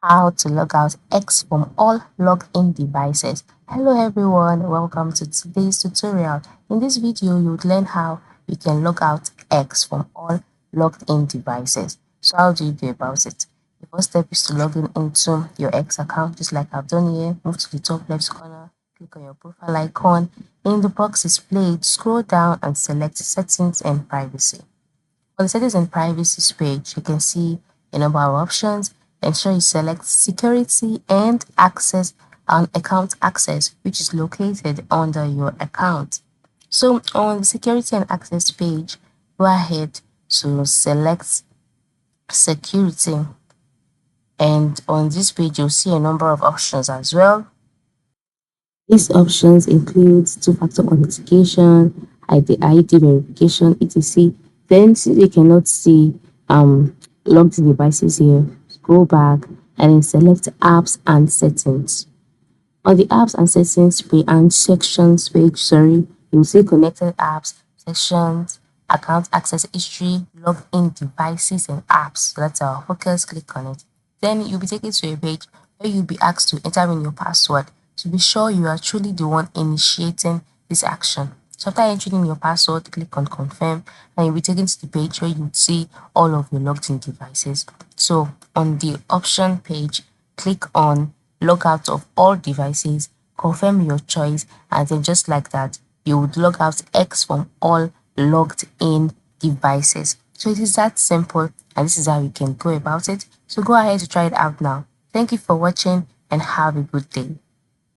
How to log out X from all logged in devices. Hello everyone, welcome to today's tutorial. In this video, you would learn how you can log out X from all logged in devices. So how do you go about it? The first step is to log in into your X account, just like I've done here. Move to the top left corner, click on your profile icon. In the box displayed, scroll down and select Settings and Privacy. On the Settings and Privacy page, you can see a number of options. Ensure you select Security and Access and Account Access, which is located under your account. So on the Security and Access page, go ahead to select Security. And on this page, you'll see a number of options as well. These options include two-factor authentication, ID verification, etc. Then, since you cannot see logged in devices here, scroll back and then select apps and settings. On the apps and settings page and sections page, you will see connected apps, sections, account access history, login devices and apps. So that's our focus. Click on it. Then you'll be taken to a page where you'll be asked to enter in your password to be sure you are truly the one initiating this action. So after entering in your password, click on confirm and you'll be taken to the page where you would see all of your logged in devices. So on the option page, click on log out of all devices, confirm your choice, and then just like that, you would log out X from all logged in devices. So it is that simple, and this is how you can go about it. So go ahead to try it out now. Thank you for watching and have a good day.